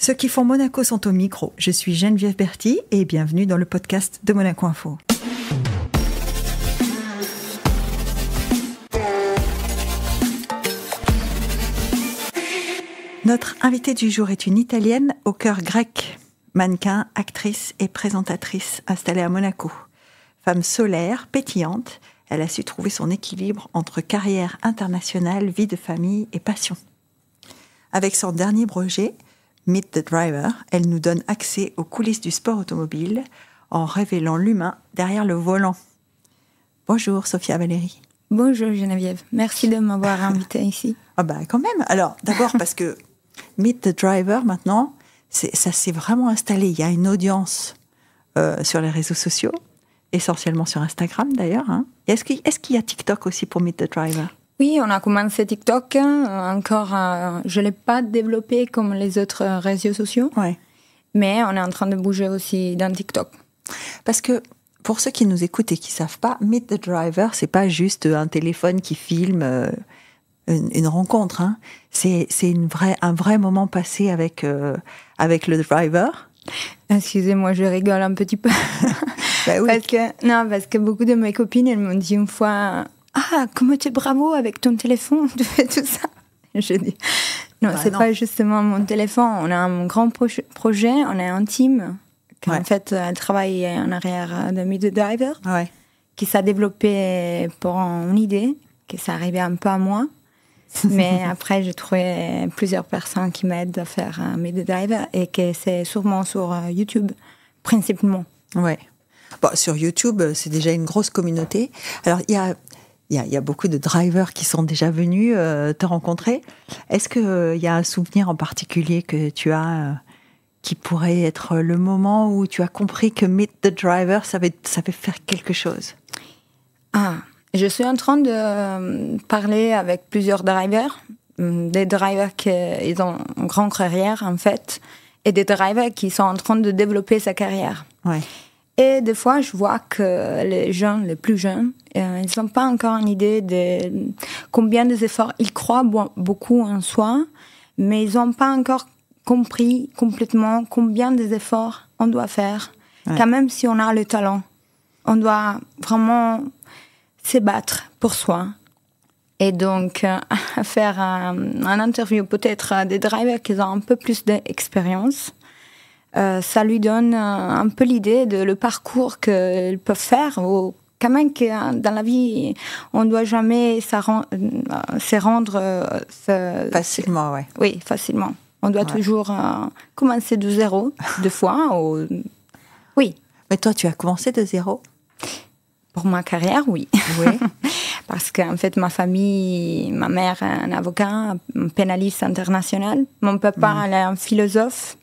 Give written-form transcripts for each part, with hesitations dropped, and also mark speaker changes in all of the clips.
Speaker 1: Ceux qui font Monaco sont au micro. Je suis Geneviève Berthy et bienvenue dans le podcast de Monaco Info. Notre invitée du jour est une Italienne au cœur grec, mannequin, actrice et présentatrice installée à Monaco. Femme solaire, pétillante, elle a su trouver son équilibre entre carrière internationale, vie de famille et passion. Avec son dernier projet, Meet the Driver, elle nous donne accès aux coulisses du sport automobile en révélant l'humain derrière le volant. Bonjour Sophia Valéry.
Speaker 2: Bonjour Geneviève, merci de m'avoir invitée ici.
Speaker 1: Ah bah quand même. Alors d'abord parce que Meet the Driver maintenant, ça s'est vraiment installé. Il y a une audience sur les réseaux sociaux, essentiellement sur Instagram d'ailleurs. Hein. Est-ce qu'il y a TikTok aussi pour Meet the Driver ?
Speaker 2: Oui, on a commencé TikTok. Encore, je ne l'ai pas développé comme les autres réseaux sociaux. Ouais. Mais on est en train de bouger aussi dans TikTok.
Speaker 1: Parce que pour ceux qui nous écoutent et qui ne savent pas, Meet the Driver, ce n'est pas juste un téléphone qui filme une rencontre. Hein. C'est un vrai moment passé avec le driver.
Speaker 2: Excusez-moi, je rigole un petit peu.
Speaker 1: Bah oui.
Speaker 2: Parce que beaucoup de mes copines, elles m'ont dit une fois... Ah, comment tu es bravo avec ton téléphone, tu fais tout ça. Je dis, non, c'est pas justement mon téléphone. On a un grand projet, on est un team. Ouais. En fait, elle travaille en arrière de Meet the Driver, ouais. Qui s'est développé pour une idée, qui s'est arrivé un peu à moi. Mais après, j'ai trouvé plusieurs personnes qui m'aident à faire Meet the Driver et que c'est sûrement sur YouTube, principalement.
Speaker 1: Ouais. Bon, sur YouTube, c'est déjà une grosse communauté. Alors, il y a beaucoup de drivers qui sont déjà venus te rencontrer. Est-ce qu'il y a un souvenir en particulier que tu as qui pourrait être le moment où tu as compris que Meet the Driver, ça veut faire quelque chose ?
Speaker 2: Je suis en train de parler avec plusieurs drivers. Des drivers qui ont une grande carrière, en fait, et des drivers qui sont en train de développer sa carrière. Ouais. Et des fois, je vois que les jeunes, les plus jeunes, ils n'ont pas encore une idée de combien d'efforts ils croient beaucoup en soi, mais ils n'ont pas encore compris complètement combien d'efforts on doit faire. Ouais. Quand même, si on a le talent, on doit vraiment se battre pour soi. Et donc, faire un interview peut-être à des drivers qui ont un peu plus d'expérience, ça lui donne un peu l'idée de le parcours qu'ils peuvent faire. Ou quand même que dans la vie, on ne doit jamais se rendre...
Speaker 1: facilement, oui.
Speaker 2: Oui, facilement. On doit toujours commencer de zéro, deux fois. Oui.
Speaker 1: Mais toi, tu as commencé de zéro ?
Speaker 2: Pour ma carrière, oui.
Speaker 1: Oui.
Speaker 2: Parce qu'en fait, ma famille, ma mère est un avocat, un pénaliste international. Mon papa, elle est un philosophe.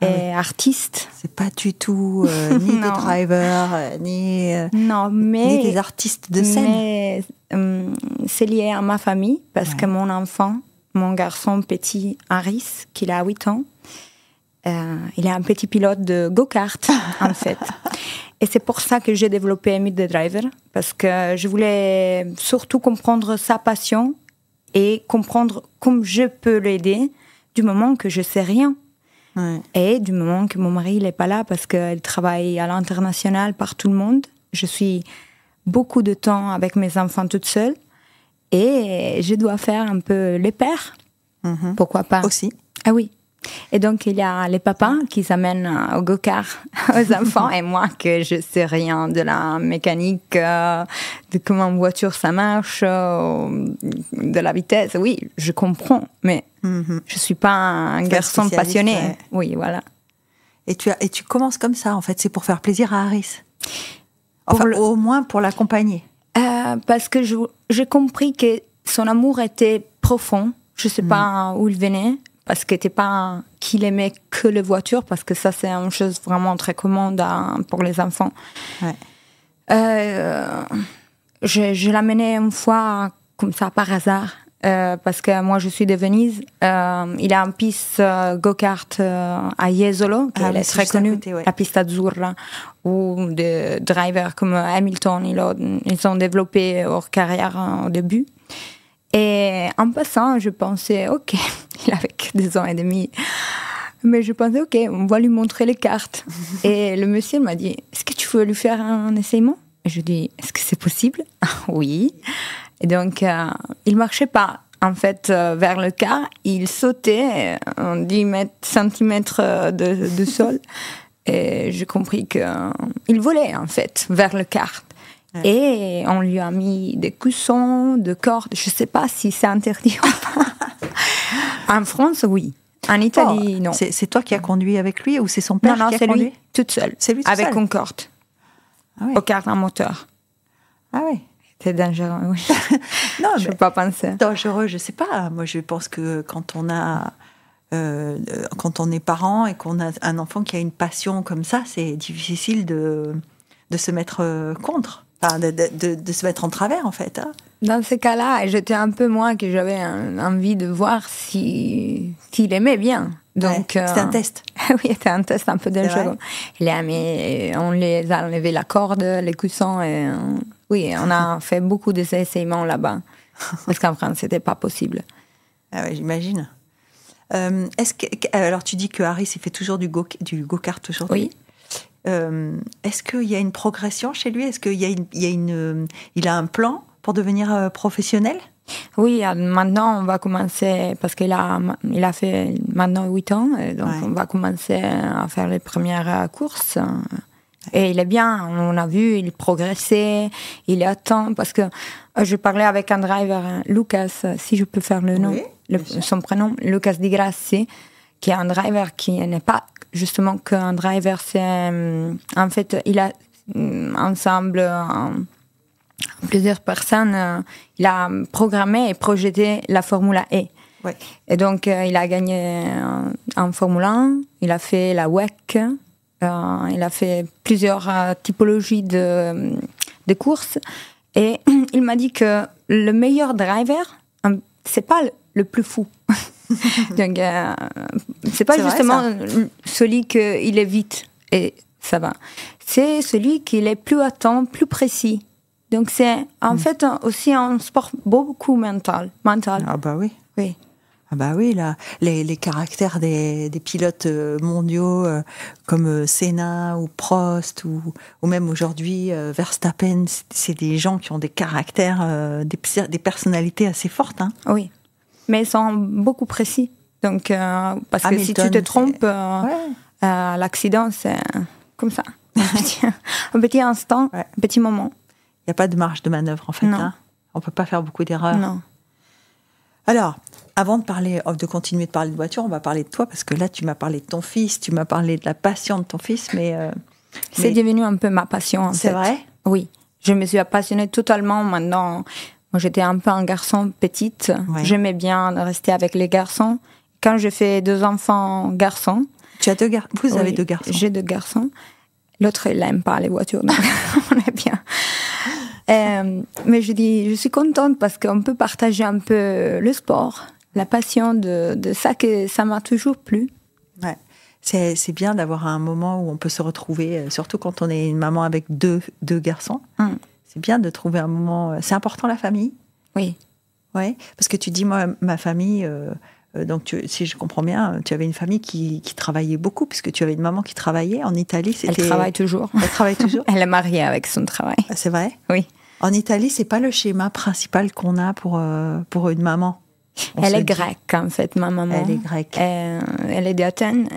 Speaker 2: Et artiste.
Speaker 1: C'est pas du tout ni des drivers, ni des artistes de scène.
Speaker 2: Mais c'est lié à ma famille, parce que mon enfant, mon garçon petit Harris, qui a 8 ans, il est un petit pilote de go-kart, en fait. Et c'est pour ça que j'ai développé Meet the Driver, parce que je voulais surtout comprendre sa passion et comprendre comment je peux l'aider du moment que je sais rien. Ouais. Et du moment que mon mari n'est pas là parce qu'il travaille à l'international par tout le monde, je suis beaucoup de temps avec mes enfants toute seule et je dois faire un peu les pères. Mm-hmm. Pourquoi pas
Speaker 1: aussi.
Speaker 2: Ah oui. Et donc il y a les papas qui s'amènent au go-kart aux enfants et moi que je sais rien de la mécanique, de comment une voiture ça marche, de la vitesse. Oui, je comprends, mais je suis pas un garçon passionné. Ouais. Oui, voilà.
Speaker 1: Et tu commences comme ça en fait, c'est pour faire plaisir à Harris. Enfin, au moins pour l'accompagner.
Speaker 2: Parce que j'ai compris que son amour était profond. Je sais pas où il venait. Parce que c'était pas qu'il aimait que les voitures, parce que ça, c'est une chose vraiment très commode pour les enfants. Ouais. Je l'amenais une fois, comme ça, par hasard, parce que moi, je suis de Venise. Il y a une piste go-kart à Jesolo, qui est très connue, la piste Azzurra, où des drivers comme Hamilton, ils ont développé leur carrière au début. Et en passant, je pensais, ok, il avait que 2 ans et demi. Mais je pensais, ok, on va lui montrer les cartes. Et le monsieur m'a dit, est-ce que tu veux lui faire un essayement? Et je dis, est-ce que c'est possible? Oui. Et donc, il marchait pas. En fait, vers le quart, il sautait en 10 centimètres de sol. Et j'ai compris qu'il volait, en fait, vers le quart. Ouais. Et on lui a mis des coussins, de cordes. Je ne sais pas si c'est interdit ou pas. En France, oui. En Italie, non.
Speaker 1: C'est toi qui as conduit avec lui ou c'est son père qui a conduit?
Speaker 2: Non, c'est lui, toute seule.
Speaker 1: C'est lui tout
Speaker 2: avec
Speaker 1: seul.
Speaker 2: une corde. Ah oui. Au quart en moteur.
Speaker 1: Ah oui.
Speaker 2: C'est dangereux, oui.
Speaker 1: Non,
Speaker 2: je ne peux pas penser.
Speaker 1: Dangereux, je ne sais pas. Moi, je pense que quand on est parent et qu'on a un enfant qui a une passion comme ça, c'est difficile de se mettre contre, enfin, de se mettre en travers, en fait. Hein.
Speaker 2: Dans ces cas-là, j'étais un peu moi que j'avais envie de voir s'il aimait bien. Donc,
Speaker 1: c'était un test.
Speaker 2: Oui, c'était un test un peu dangereux. On les a enlevé la corde, les coussins. Et, oui, on a fait beaucoup d'essayements là-bas. Parce qu'en France, c'était pas possible.
Speaker 1: Ah ouais, j'imagine. Alors, tu dis que Harris, il fait toujours du go-kart aujourd'hui.
Speaker 2: Oui.
Speaker 1: Est-ce qu'il y a une progression chez lui? Est-ce qu'il a un plan pour devenir professionnel?
Speaker 2: Oui, maintenant on va commencer, parce qu'il a fait maintenant 8 ans, donc on va commencer à faire les premières courses. Et il est bien, on a vu, il progressait, il est à temps, parce que je parlais avec un driver, Lucas, si je peux faire le nom, son prénom, Lucas Di Grassi, qui est un driver qui n'est pas justement qu'un driver, c'est en fait, il a ensemble plusieurs personnes, il a programmé et projeté la Formule E.
Speaker 1: Ouais.
Speaker 2: Et donc, il a gagné en Formule 1, il a fait la WEC, il a fait plusieurs typologies de courses. Et il m'a dit que le meilleur driver, c'est pas le plus fou. Donc, c'est pas justement celui qui est vite et ça va. C'est celui qui est plus à temps, plus précis. Donc, c'est en fait aussi un sport beaucoup mental.
Speaker 1: Ah bah oui.
Speaker 2: Oui.
Speaker 1: Ah bah oui, là, les caractères des pilotes mondiaux comme Senna ou Prost ou même aujourd'hui Verstappen, c'est des gens qui ont des caractères, des personnalités assez fortes. Hein.
Speaker 2: Oui, mais ils sont beaucoup précis. Donc, parce que si tu te trompes, l'accident, c'est comme ça. Un petit instant, un petit moment.
Speaker 1: Il n'y a pas de marge de manœuvre, en fait. Hein. On ne peut pas faire beaucoup d'erreurs.
Speaker 2: Non.
Speaker 1: Alors, avant de continuer de parler de voiture, on va parler de toi, parce que là, tu m'as parlé de ton fils, tu m'as parlé de la passion de ton fils,
Speaker 2: c'est devenu un peu ma passion, en fait.
Speaker 1: C'est vrai?
Speaker 2: Oui. Je me suis passionnée totalement maintenant. Moi, j'étais un peu un garçon petite. Ouais. J'aimais bien rester avec les garçons. Quand j'ai fait 2 enfants garçons...
Speaker 1: Tu as 2 garçons? Vous avez 2 garçons?
Speaker 2: J'ai 2 garçons. L'autre, il n'aime pas les voitures, donc on est bien. Mais je suis contente parce qu'on peut partager un peu le sport, la passion de ça, que ça m'a toujours plu.
Speaker 1: Ouais. C'est bien d'avoir un moment où on peut se retrouver, surtout quand on est une maman avec deux garçons. C'est bien de trouver un moment... C'est important, la famille?
Speaker 2: Oui.
Speaker 1: Ouais, parce que tu dis, moi, ma famille... donc, si je comprends bien, tu avais une famille qui travaillait beaucoup, puisque tu avais une maman qui travaillait. En Italie, c'était...
Speaker 2: Elle travaille toujours.
Speaker 1: Elle travaille toujours?
Speaker 2: Elle est mariée avec son travail.
Speaker 1: C'est vrai?
Speaker 2: Oui.
Speaker 1: En Italie, c'est pas le schéma principal qu'on a pour une maman.
Speaker 2: Elle est grecque, en fait, ma maman.
Speaker 1: Elle est grecque.
Speaker 2: Elle est d'Athènes.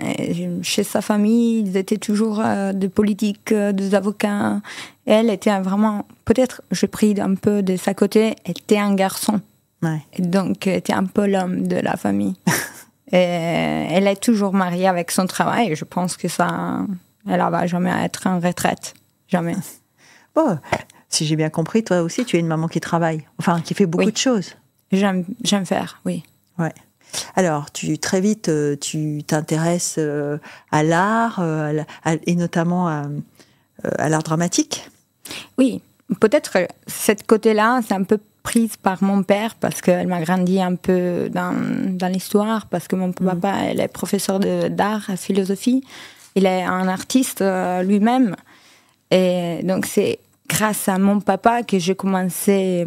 Speaker 2: Chez sa famille, ils étaient toujours des politiques, des avocats. Elle était vraiment... Peut-être, j'ai pris un peu de sa côté, était un garçon.
Speaker 1: Ouais.
Speaker 2: Et donc, était un peu l'homme de la famille. Et elle est toujours mariée avec son travail. Et je pense que ça... Elle ne va jamais être en retraite. Jamais.
Speaker 1: Bon, si j'ai bien compris, toi aussi, tu es une maman qui travaille. Enfin, qui fait beaucoup de choses.
Speaker 2: J'aime faire, oui.
Speaker 1: Ouais. Alors, très vite, tu t'intéresses à l'art, et notamment à l'art dramatique.
Speaker 2: Oui, peut-être cette côté-là, c'est un peu prise par mon père, parce qu'elle m'a grandi un peu dans l'histoire, parce que mon papa, elle est professeur d'art, de philosophie. Il est un artiste lui-même. Et donc, c'est grâce à mon papa que j'ai commencé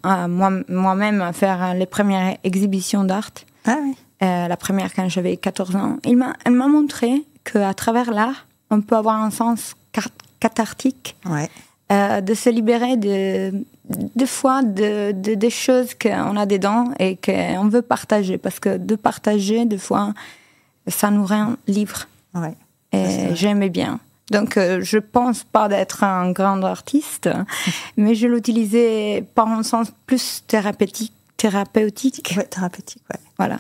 Speaker 2: moi-même à faire les premières exhibitions d'art.
Speaker 1: Ah oui.
Speaker 2: La première quand j'avais 14 ans. Elle m'a montré qu'à travers l'art, on peut avoir un sens cathartique, de se libérer des fois des choses qu'on a dedans et qu'on veut partager. Parce que de partager, des fois, ça nous rend libres.
Speaker 1: Ouais,
Speaker 2: et j'aimais bien. Donc, je pense pas d'être un grand artiste, mais je l'utilisais par un sens plus thérapeutique.
Speaker 1: Ouais, thérapeutique, ouais.
Speaker 2: Voilà.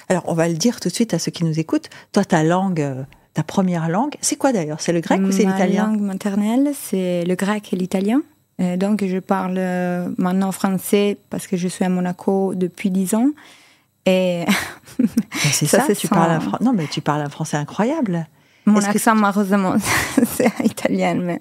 Speaker 1: Alors, on va le dire tout de suite à ceux qui nous écoutent. Toi, ta première langue, c'est quoi d'ailleurs? C'est le grec ou c'est l'italien?
Speaker 2: Ma langue maternelle, c'est le grec et l'italien. Et donc, je parle maintenant français parce que je suis à Monaco depuis 10 ans. Et
Speaker 1: c'est ça, tu parles non, mais tu parles un français incroyable.
Speaker 2: Mon accent, malheureusement, c'est italien. Mais...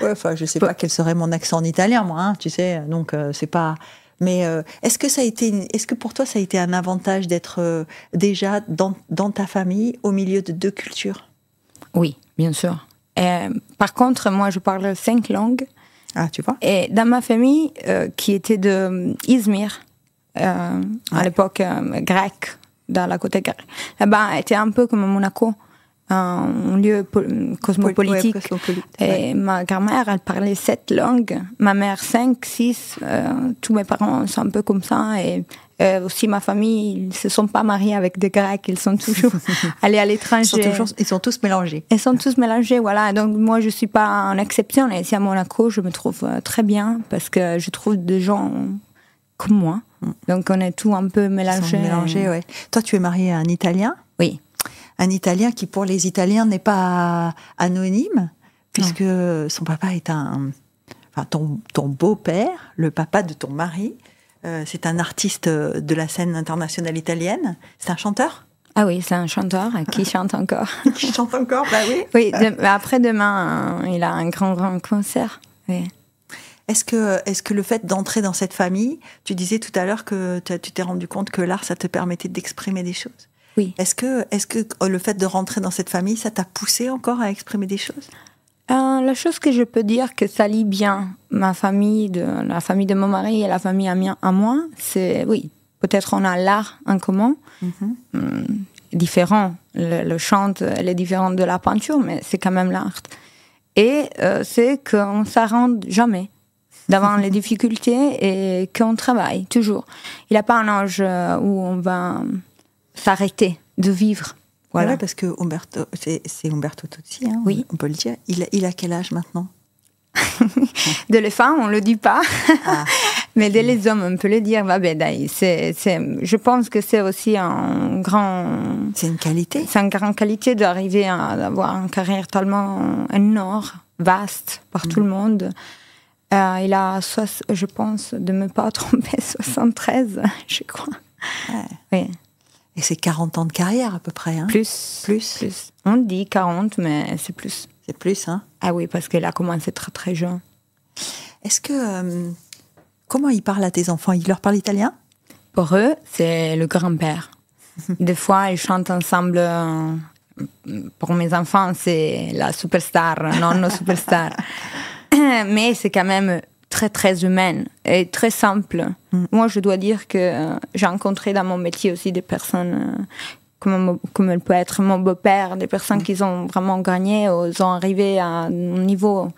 Speaker 1: Ouais, enfin, je sais pas quel serait mon accent en italien, moi, hein, tu sais. Donc, c'est pas. Mais est-ce que pour toi, ça a été un avantage d'être déjà dans ta famille, au milieu de 2 cultures?
Speaker 2: Oui, bien sûr. Par contre, moi, je parle 5 langues.
Speaker 1: Ah, tu vois.
Speaker 2: Et dans ma famille, qui était de Izmir, à l'époque grecque, dans la côte grecque, là-bas, était un peu comme Monaco, un lieu cosmopolitique. Et ma grand-mère, elle parlait 7 langues, ma mère 5, 6, tous mes parents sont un peu comme ça. Et aussi ma famille, ils ne se sont pas mariés avec des Grecs, ils sont toujours allés à l'étranger.
Speaker 1: Ils sont tous mélangés.
Speaker 2: Ils sont tous mélangés, voilà. Donc moi, je ne suis pas en exception. Et ici à Monaco, je me trouve très bien parce que je trouve des gens comme moi. Donc on est tous un peu mélangés.
Speaker 1: Ouais. Toi, tu es mariée à un Italien?
Speaker 2: Oui.
Speaker 1: Un Italien qui, pour les Italiens, n'est pas anonyme, puisque son papa est ton beau-père, le papa de ton mari, c'est un artiste de la scène internationale italienne. C'est un chanteur?
Speaker 2: Ah oui, c'est un chanteur qui chante encore.
Speaker 1: Qui chante encore, bah oui.
Speaker 2: Oui, après-demain, il a un grand concert. Oui.
Speaker 1: Est-ce que le fait d'entrer dans cette famille, tu disais tout à l'heure que tu t'es rendu compte que l'art, ça te permettait d'exprimer des choses?
Speaker 2: Oui.
Speaker 1: Est-ce que le fait de rentrer dans cette famille, ça t'a poussé encore à exprimer des choses?
Speaker 2: La chose que je peux dire que ça lie bien la famille de mon mari et la famille à moi, c'est, oui, peut-être on a l'art en commun, différent. Le chant, elle est différente de la peinture, mais c'est quand même l'art. Et c'est qu'on ne s'arrête jamais devant les difficultés et qu'on travaille toujours. Il n'y a pas un âge où on va s'arrêter de vivre. Voilà.
Speaker 1: Ouais, parce que c'est Umberto Tozzi, hein,
Speaker 2: oui.
Speaker 1: On peut le dire. Il a quel âge maintenant?
Speaker 2: De les femmes, on ne le dit pas. Ah. Mais de les hommes, on peut le dire. Je pense que c'est aussi un grand...
Speaker 1: C'est une qualité.
Speaker 2: C'est une grande qualité d'arriver à avoir une carrière tellement énorme, vaste, par tout le monde. Il a, je pense, de ne me pas tromper, 73, je crois.
Speaker 1: Ouais.
Speaker 2: Oui.
Speaker 1: Et c'est 40 ans de carrière à peu près, hein?
Speaker 2: Plus. On dit 40, mais c'est plus.
Speaker 1: C'est plus, hein?
Speaker 2: Ah oui, parce qu'il a commencé très très jeune.
Speaker 1: Est-ce que... comment il parle à tes enfants? Il leur parle italien?
Speaker 2: Pour eux, c'est le grand-père. Des fois, ils chantent ensemble. Pour mes enfants, c'est la superstar, nonno superstar. Mais c'est quand même très très humaine et très simple. Moi, je dois dire que j'ai rencontré dans mon métier aussi des personnes comme elle peut être mon beau-père, des personnes qui ont vraiment gagné, ils ont arrivé à un niveau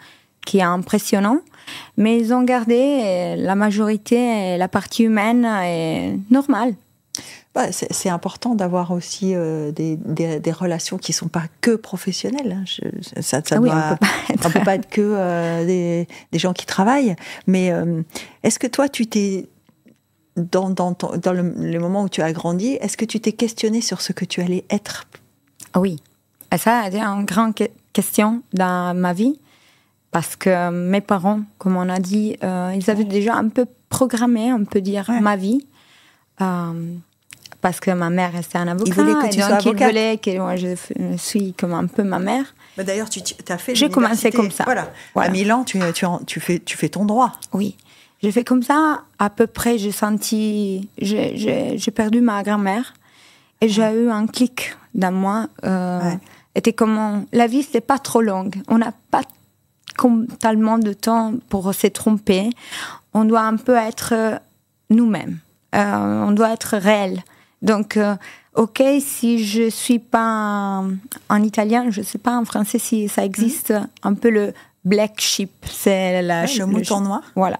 Speaker 2: qui est impressionnant, mais ils ont gardé la majorité, la partie humaine est normale.
Speaker 1: Bah, c'est important d'avoir aussi des relations qui ne sont pas que professionnelles. On ne peut pas être que des gens qui travaillent. Mais est-ce que toi, tu t'es, dans le moment où tu as grandi, est-ce que tu t'es questionné sur ce que tu allais être?
Speaker 2: Oui. Et ça a été une grande question dans ma vie. Parce que mes parents, comme on a dit, ils avaient déjà un peu programmé, on peut dire, ma vie. Parce que ma mère restait un avocat.
Speaker 1: Il voulait que tu sois avocate.
Speaker 2: Il voulait que moi, je suis comme un peu ma mère.
Speaker 1: Mais d'ailleurs, tu as fait
Speaker 2: J'ai commencé comme ça.
Speaker 1: Voilà. À Milan, tu fais ton droit.
Speaker 2: Oui. J'ai fait comme ça. À peu près, j'ai perdu ma grand-mère. Et j'ai eu un clic dans moi. Était comme, la vie, c'est pas trop longue. On n'a pas tellement de temps pour se tromper. On doit un peu être nous-mêmes. On doit être réel. Donc, ok, si je suis pas en italien, je sais pas en français si ça existe, un peu le black sheep, c'est
Speaker 1: le mouton noir.
Speaker 2: Voilà.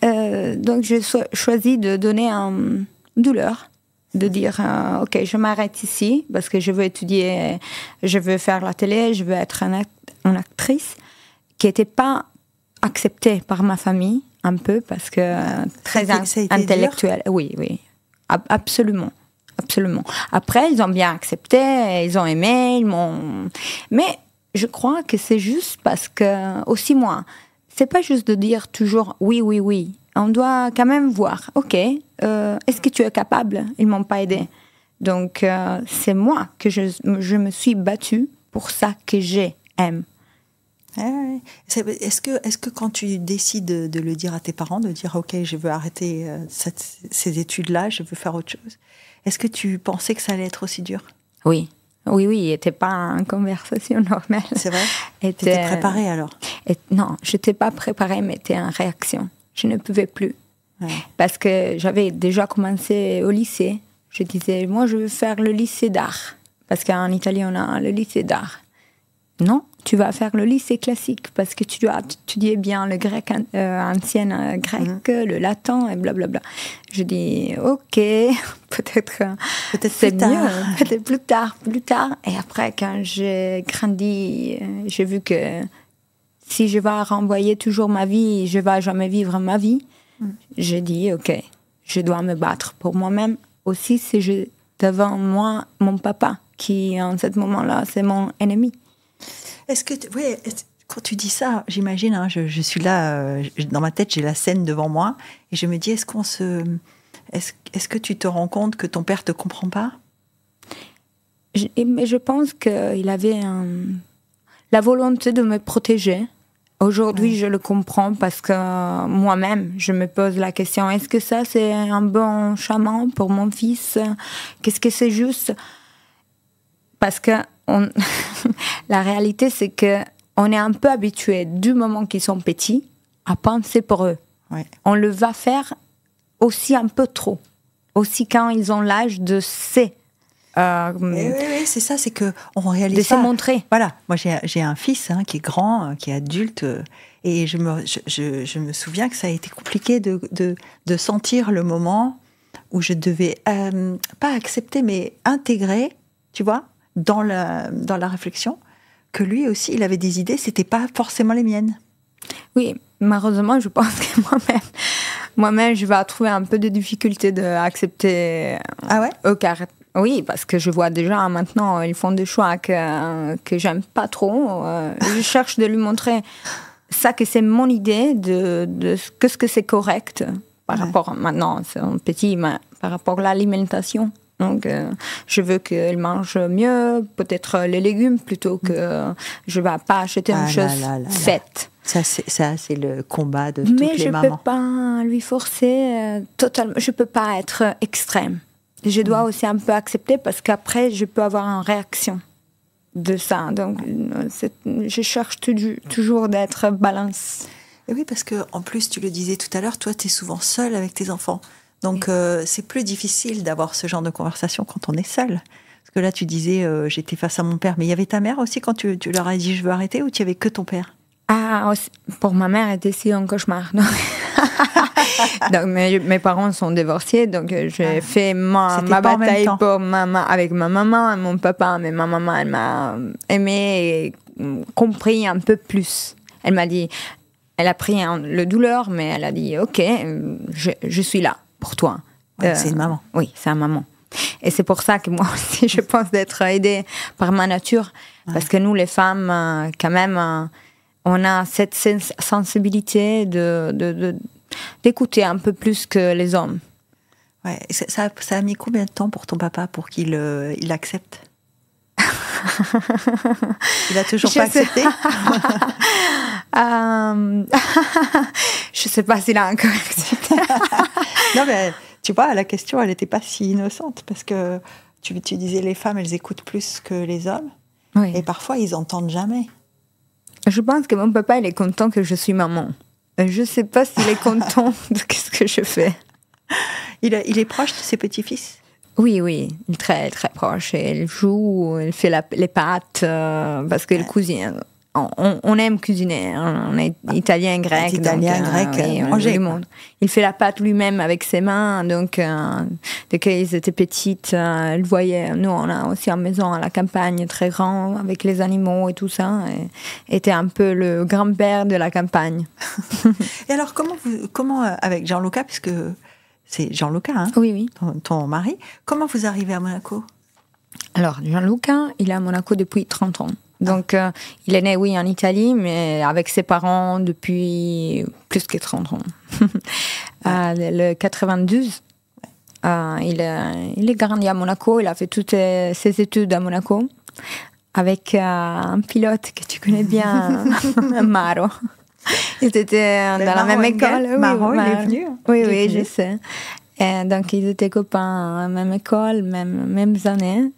Speaker 2: Donc j'ai choisi de donner une douleur, de dire ok, je m'arrête ici parce que je veux étudier, je veux faire la télé, je veux être une actrice, qui n'était pas acceptée par ma famille un peu parce que très intellectuelle. Oui, absolument. Absolument. Après, ils ont bien accepté, ils ont aimé, mais je crois que c'est juste parce que, aussi moi, c'est pas juste de dire toujours oui, oui, oui. On doit quand même voir, ok, est-ce que tu es capable? Ils m'ont pas aidé. Donc, c'est moi que je me suis battue pour ça que j'aime.
Speaker 1: Est-ce que quand tu décides de le dire à tes parents, de dire ok, je veux arrêter ces études-là, je veux faire autre chose, est-ce que tu pensais que ça allait être aussi dur?
Speaker 2: Oui, il n'était pas une conversation normale.
Speaker 1: C'est vrai? Tu étais préparée alors?
Speaker 2: Non, je n'étais pas préparée, mais c'était en réaction. Je ne pouvais plus. Ouais. Parce que j'avais déjà commencé au lycée. Je disais, moi je veux faire le lycée d'art. Parce qu'en Italie, on a le lycée d'art. Non, tu vas faire le lycée classique parce que tu dois étudier bien le grec ancien grec, le latin et blablabla. Je dis ok, peut-être c'est mieux, peut-être plus tard. Et après, quand j'ai grandi, j'ai vu que si je vais renvoyer toujours ma vie, je vais jamais vivre ma vie. J'ai dit ok, je dois me battre pour moi-même aussi si je devant moi mon papa qui en ce moment-là c'est mon ennemi.
Speaker 1: Est-ce que, quand tu dis ça, j'imagine, hein, je suis là, dans ma tête, j'ai la scène devant moi, et je me dis, est-ce que tu te rends compte que ton père te comprend pas?
Speaker 2: Je pense qu'il avait la volonté de me protéger. Aujourd'hui, je le comprends parce que moi-même, je me pose la question, est-ce que ça, c'est un bon chemin pour mon fils? Qu'est-ce que c'est juste? Parce que la réalité, c'est que on est un peu habitué du moment qu'ils sont petits à penser pour eux. Ouais. On le va faire aussi un peu trop, aussi quand ils ont l'âge de oui,
Speaker 1: c'est ça, c'est que on réalise
Speaker 2: de se montrer.
Speaker 1: Voilà, moi j'ai un fils qui est grand, qui est adulte, et je me souviens que ça a été compliqué de sentir le moment où je devais pas accepter, mais intégrer, tu vois, dans la réflexion, que lui aussi, il avait des idées, c'était pas forcément les miennes.
Speaker 2: Oui, malheureusement, je pense que moi-même, je vais trouver un peu de difficulté d'accepter.
Speaker 1: Ah ouais?
Speaker 2: Oui, parce que je vois déjà maintenant, ils font des choix que j'aime pas trop. Je cherche de lui montrer ça, que c'est mon idée de ce que c'est correct par rapport, maintenant, c'est un petit, mais par rapport à l'alimentation. Donc, je veux qu'il mange mieux, peut-être les légumes, plutôt que je ne vais pas acheter une chose faite.
Speaker 1: Ça, c'est le combat de toutes les mamans.
Speaker 2: Mais je ne peux pas lui forcer totalement. Je ne peux pas être extrême. Je dois aussi un peu accepter parce qu'après, je peux avoir une réaction de ça. Donc, je cherche toujours d'être balance.
Speaker 1: Et oui, parce qu'en plus, tu le disais tout à l'heure, toi, tu es souvent seule avec tes enfants. Donc, c'est plus difficile d'avoir ce genre de conversation quand on est seul. Parce que là, tu disais, j'étais face à mon père. Mais il y avait ta mère aussi quand tu leur as dit, je veux arrêter, ou tu n'y avais que ton père?
Speaker 2: Ah, pour ma mère, était aussi un cauchemar. Donc, mes parents sont divorcés, donc j'ai fait ma bataille pour avec ma maman et mon papa. Mais ma maman, elle m'a aimé et compris un peu plus. Elle m'a dit, elle a pris le douleur, mais elle a dit, ok, je suis là pour toi.
Speaker 1: C'est une maman.
Speaker 2: Oui, c'est une maman. Et c'est pour ça que moi aussi, je pense d'être aidée par ma nature. Ouais. Parce que nous, les femmes, quand même, on a cette sensibilité d'écouter un peu plus que les hommes.
Speaker 1: Ouais. Ça a mis combien de temps pour ton papa pour qu'il accepte? Il a toujours pas accepté?
Speaker 2: Je sais pas s'il a encore accepté.
Speaker 1: Non, mais tu vois, la question, elle n'était pas si innocente parce que tu disais les femmes, elles écoutent plus que les hommes. Oui. Et parfois, ils n'entendent jamais.
Speaker 2: Je pense que mon papa, il est content que je suis maman. Je ne sais pas s'il est content de ce que je fais.
Speaker 1: Il est proche de ses petits-fils?
Speaker 2: Oui, oui, très, très proche. Elle joue, elle fait les pâtes, parce qu'elle cuisine. On aime cuisiner, hein. On est italien, grec.
Speaker 1: Italien, grec,
Speaker 2: oui, du monde. Il fait la pâte lui-même avec ses mains. Donc, dès qu'ils étaient petites, elle voyait. Nous, on a aussi une maison à la campagne très grande avec les animaux et tout ça. Et était un peu le grand-père de la campagne.
Speaker 1: Et alors, comment avec Gianluca, puisque c'est Gianluca, hein,
Speaker 2: oui.
Speaker 1: ton mari, comment vous arrivez à Monaco?
Speaker 2: Alors, Gianluca, il est à Monaco depuis 30 ans. Donc, il est né, oui, en Italie, mais avec ses parents depuis plus que 30 ans. Le 92, il est grandi à Monaco. Il a fait toutes ses études à Monaco avec un pilote que tu connais bien, Maro. Ils étaient dans la même école.
Speaker 1: Maro, il est venu.
Speaker 2: Oui, je sais. Et donc, ils étaient copains à la même école, mêmes années.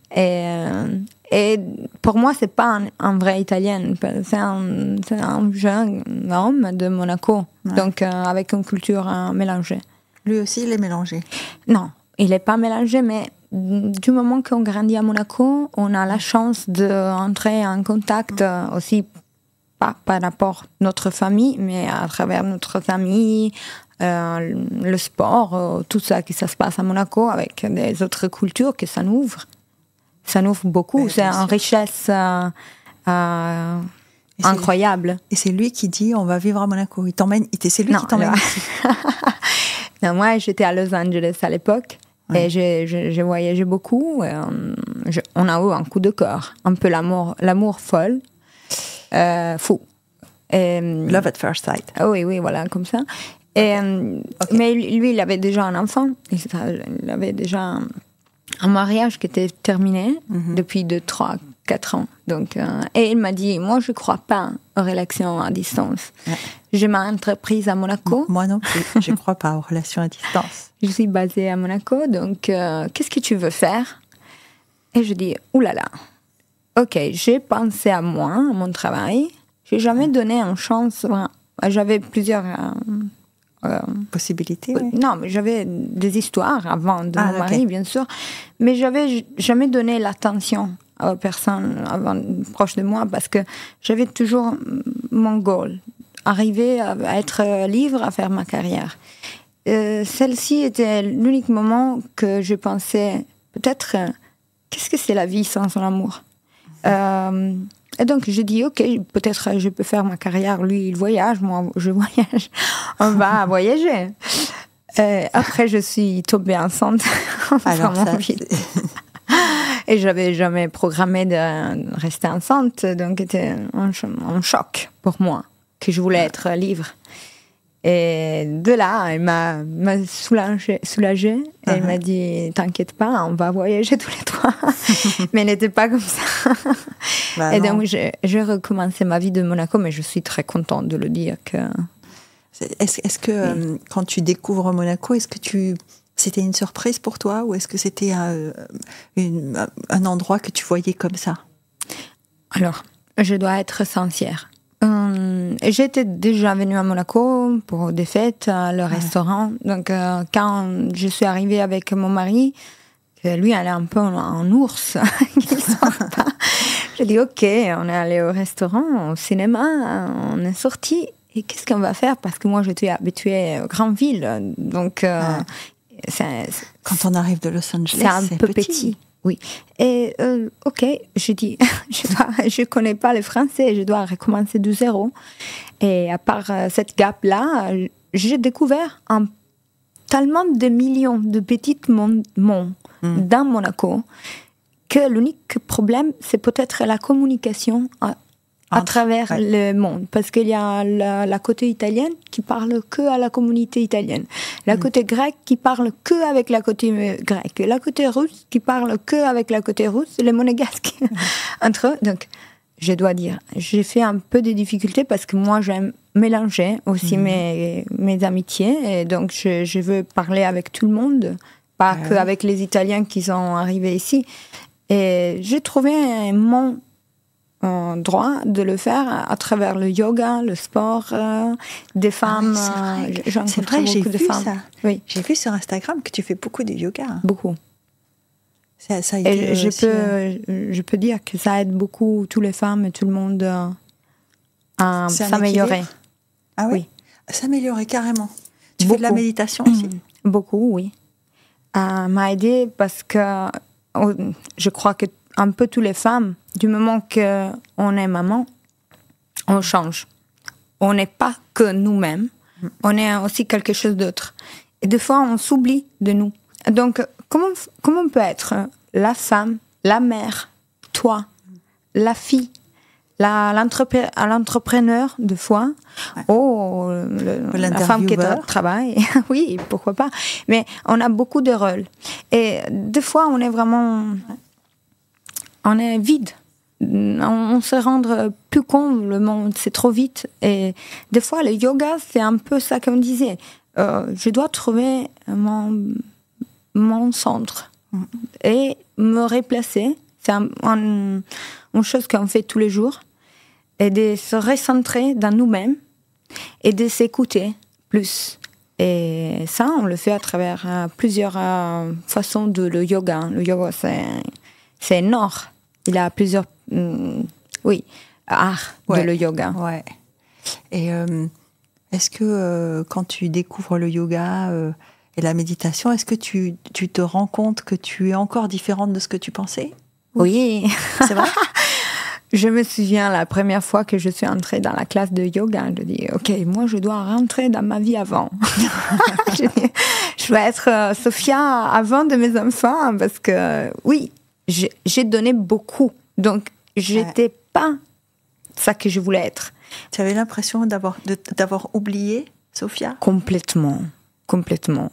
Speaker 2: Et pour moi, c'est pas un vrai Italien. C'est un jeune homme de Monaco. Ouais. Donc, avec une culture mélangée.
Speaker 1: Lui aussi, il est mélangé?
Speaker 2: Non, il n'est pas mélangé, mais du moment qu'on grandit à Monaco, on a la chance d'entrer en contact aussi, pas par rapport à notre famille, mais à travers notre famille, le sport, tout ça qui se passe à Monaco avec des autres cultures que ça nous ouvre. Ça nous ouvre beaucoup, c'est une richesse incroyable.
Speaker 1: Et c'est lui qui dit on va vivre à Monaco. Il t'emmène, c'est lui qui t'emmène ici.
Speaker 2: Non, moi j'étais à Los Angeles à l'époque et j'ai voyagé beaucoup. On a eu un coup de cœur, un peu l'amour folle, fou.
Speaker 1: Love at first sight.
Speaker 2: Oui, voilà, comme ça. Et, mais lui, il avait déjà un enfant. Il avait déjà un mariage qui était terminé depuis 2, 3, 4 ans. Donc, et il m'a dit, moi, je ne crois pas aux relations à distance. Ouais. J'ai ma entreprise à Monaco.
Speaker 1: Moi non plus, je ne crois pas aux relations à distance.
Speaker 2: Je suis basée à Monaco, donc qu'est-ce que tu veux faire? Et je dis, oulala, ok, j'ai pensé à moi, à mon travail. Je n'ai jamais donné une chance. J'avais plusieurs...
Speaker 1: possibilités, oui.
Speaker 2: Non, mais j'avais des histoires avant de mon mari, bien sûr, mais j'avais jamais donné l'attention aux personnes proches de moi parce que j'avais toujours mon goal, arriver à être libre, à faire ma carrière. Celle-ci était l'unique moment que je pensais, peut-être, qu'est-ce que c'est la vie sans son amour? Et donc, j'ai dit, ok, peut-être je peux faire ma carrière. Lui, il voyage, moi, je voyage. On va voyager. Après, je suis tombée enceinte.
Speaker 1: Alors ça,
Speaker 2: et j'avais jamais programmé de rester enceinte. Donc, c'était un choc pour moi, que je voulais être libre. Et de là, elle m'a soulagée. Elle m'a dit, t'inquiète pas, on va voyager tous les 3. Mais elle n'était pas comme ça. Bah et donc, j'ai recommencé ma vie de Monaco, mais je suis très contente de le dire.
Speaker 1: Est-ce que quand tu découvres Monaco, c'était une surprise pour toi ou est-ce que c'était un endroit que tu voyais comme ça? Alors,
Speaker 2: je dois être sincère. J'étais déjà venue à Monaco pour des fêtes, le restaurant. Donc, quand je suis arrivée avec mon mari, lui, elle est un peu un ours. J'ai dit, ok, on est allé au restaurant, au cinéma, on est sorti. Et qu'est-ce qu'on va faire? Parce que moi, j'étais habituée aux grandes villes. Donc,
Speaker 1: quand on arrive de Los Angeles,
Speaker 2: c'est un peu petit. Oui. Et ok, je dis, je connais pas le français, je dois recommencer de zéro. Et à part cette gap-là, j'ai découvert tellement de millions de petits mondes dans Monaco que l'unique problème, c'est peut-être la communication à travers le monde. Parce qu'il y a la côté italienne qui parle que à la communauté italienne. La côté grecque qui parle que avec la côté grecque. La côté russe qui parle que avec la côté russe. Les monégasques entre eux. Donc, je dois dire, j'ai fait un peu de difficultés parce que moi, j'aime mélanger aussi mes amitiés. Et donc, je veux parler avec tout le monde. Pas que avec les Italiens qui sont arrivés ici. Et j'ai trouvé mon droit de le faire à travers le yoga, le sport, des femmes.
Speaker 1: C'est vrai, j'ai vu ça. Oui. J'ai vu sur Instagram que tu fais beaucoup de yoga.
Speaker 2: Beaucoup.
Speaker 1: Ça a
Speaker 2: Et
Speaker 1: été
Speaker 2: je peux dire que ça aide beaucoup toutes les femmes et tout le monde à s'améliorer.
Speaker 1: Ah oui, s'améliorer carrément. Tu fais de la méditation aussi?
Speaker 2: Beaucoup, oui. M'a aidé parce que je crois que un peu toutes les femmes, du moment qu'on est maman, on change. On n'est pas que nous-mêmes, on est aussi quelque chose d'autre. Et des fois, on s'oublie de nous. Donc, comment on peut être la femme, la mère, toi, la fille, l'entrepreneur, de fois, la femme qui travaille, oui, pourquoi pas. Mais on a beaucoup de rôles. Et des fois, on est vide. On se rend plus con, le monde, c'est trop vite. Et des fois, le yoga, c'est un peu ça qu'on disait. Je dois trouver mon centre et me replacer. C'est une chose qu'on fait tous les jours. Et de se recentrer dans nous-mêmes et de s'écouter plus. Et ça, on le fait à travers plusieurs façons de le yoga. Le yoga, c'est un art. Il a plusieurs arts de le yoga.
Speaker 1: Ouais. Et est-ce que quand tu découvres le yoga et la méditation, est-ce que tu te rends compte que tu es encore différente de ce que tu pensais?
Speaker 2: Oui.
Speaker 1: C'est vrai?
Speaker 2: Je me souviens la première fois que je suis entrée dans la classe de yoga, je dis ok, moi je dois rentrer dans ma vie avant. Je dois être Sophia avant de mes enfants parce que oui, j'ai donné beaucoup, donc j'étais pas ça que je voulais être.
Speaker 1: Tu avais l'impression d'avoir oublié Sophia? Complètement.